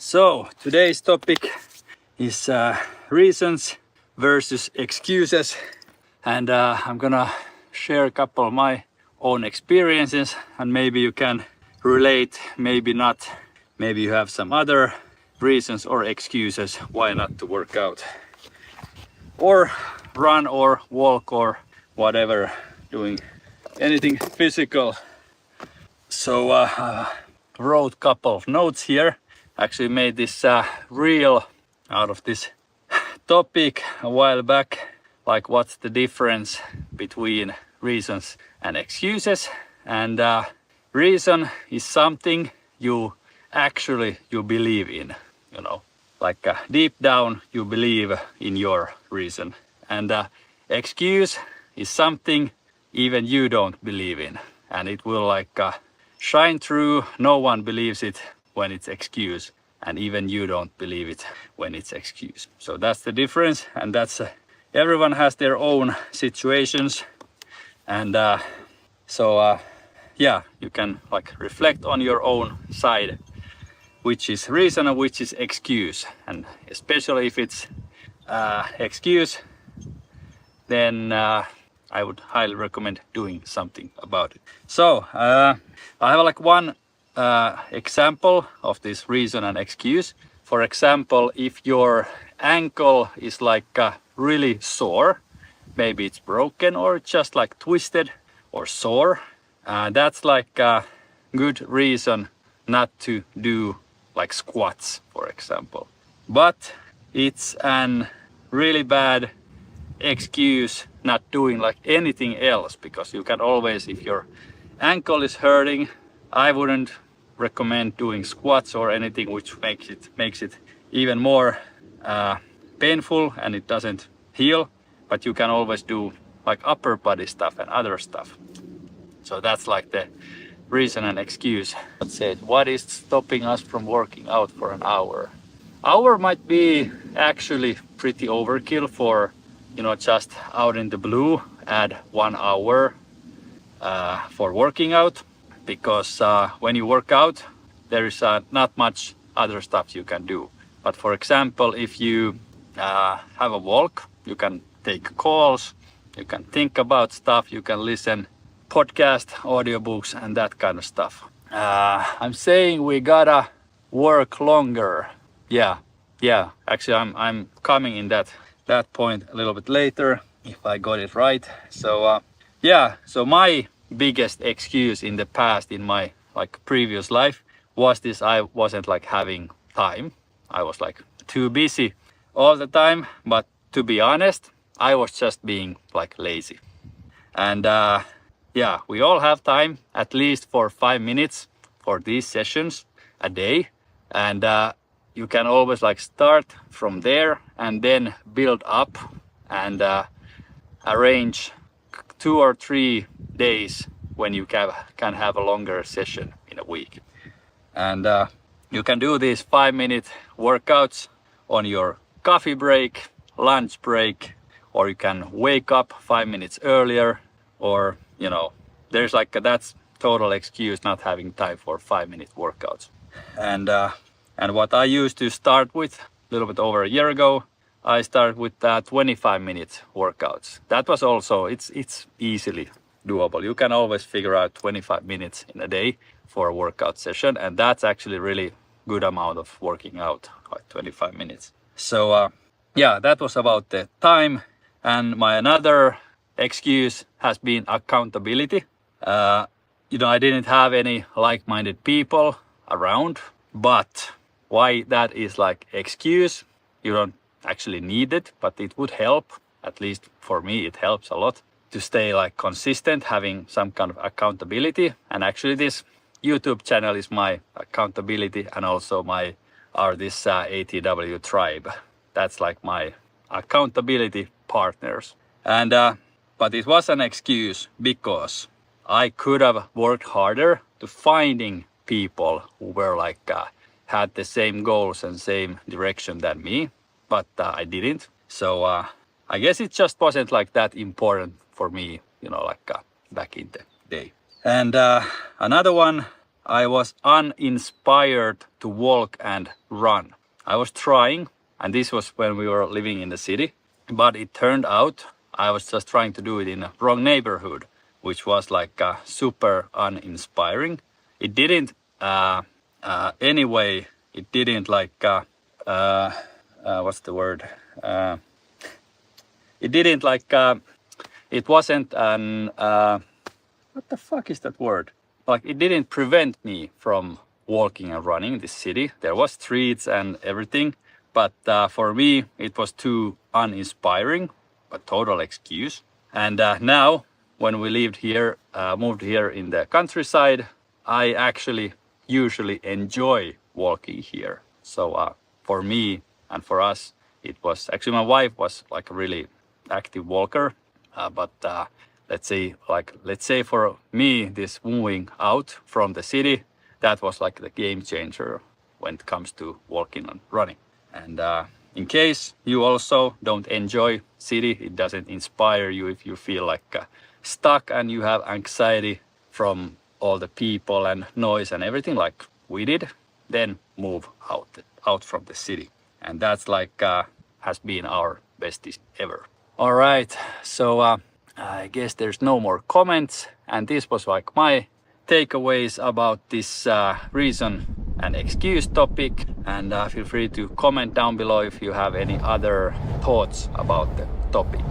So today's topic is reasons versus excuses, and I'm gonna share a couple of my own experiences, and maybe you can relate, maybe not, maybe you have some other reasons or excuses why not to work out or run or walk or whatever, doing anything physical. So wrote a couple of notes here. Actually made this reel out of this topic a while back, like what's the difference between reasons and excuses. And reason is something you believe in, you know, like deep down you believe in your reason. And excuse is something even you don't believe in, and it will like shine through. No one believes it when it's excuse, and even you don't believe it when it's excuse. So that's the difference, and that's everyone has their own situations, and yeah, you can like reflect on your own side, which is reason and which is excuse. And especially if it's excuse, then I would highly recommend doing something about it. So I have like one example of this reason and excuse. For example, if your ankle is like really sore, maybe it's broken or just like twisted or sore, that's like a good reason not to do like squats, for example. But it's an really bad excuse not doing like anything else, because you can always, if your ankle is hurting, I wouldn't recommend doing squats or anything which makes it even more painful and it doesn't heal. But you can always do like upper body stuff and other stuff. So that's like the reason and excuse. Let's say, what is stopping us from working out for an hour? Hour might be actually pretty overkill for, you know, just out in the blue add 1 hour for working out, because when you work out there is not much other stuff you can do. But for example, if you have a walk, you can take calls, you can think about stuff, you can listen podcast, audiobooks and that kind of stuff. I'm saying we gotta work longer. Yeah, actually I'm coming in that point a little bit later, if I got it right. So yeah, so my biggest excuse in the past, in my like previous life, was this: I wasn't like having time. I was like too busy all the time. But to be honest, I was just being like lazy. And yeah, we all have time at least for 5 minutes for these sessions a day, and you can always like start from there and then build up and arrange 2 or 3 days when you can have a longer session in a week. And you can do these 5-minute workouts on your coffee break, lunch break, or you can wake up 5 minutes earlier, or you know, there's like that's total excuse not having time for 5-minute workouts. And what I used to start with a little bit over a year ago, I started with 25-minute workouts. That was also, it's easily doable. You can always figure out 25 minutes in a day for a workout session, and that's actually really good amount of working out, like 25 minutes. So yeah, that was about the time. And my another excuse has been accountability. You know, I didn't have any like-minded people around, but why that is like excuse, you don't actually need it, but it would help. At least for me, it helps a lot to stay like consistent, having some kind of accountability. And actually this YouTube channel is my accountability, and also this ATW tribe. That's like my accountability partners. And but it was an excuse because I could have worked harder to finding people who were like had the same goals and same direction than me, but I didn't. So I guess it just wasn't like that important for me, you know, like back in the day. And another one I was uninspired to walk and run. I was trying, and this was when we were living in the city, but it turned out I was just trying to do it in a wrong neighborhood, which was like super uninspiring. It didn't anyway, it didn't like what's the word? It didn't like it wasn't an what the fuck is that word? Like it didn't prevent me from walking and running in this city. There was streets and everything, but for me it was too uninspiring, a total excuse. And now when we lived here, moved here in the countryside, I actually usually enjoy walking here. So for me and for us, it was actually, my wife was like a really active walker, but let's say for me, this moving out from the city, that was like the game changer when it comes to walking and running. And in case you also don't enjoy city, it doesn't inspire you, if you feel like stuck and you have anxiety from all the people and noise and everything like we did, then move out from the city. And that's like has been our bestest ever. All right, so I guess there's no more comments, and this was like my takeaways about this reason and excuse topic. And feel free to comment down below if you have any other thoughts about the topic.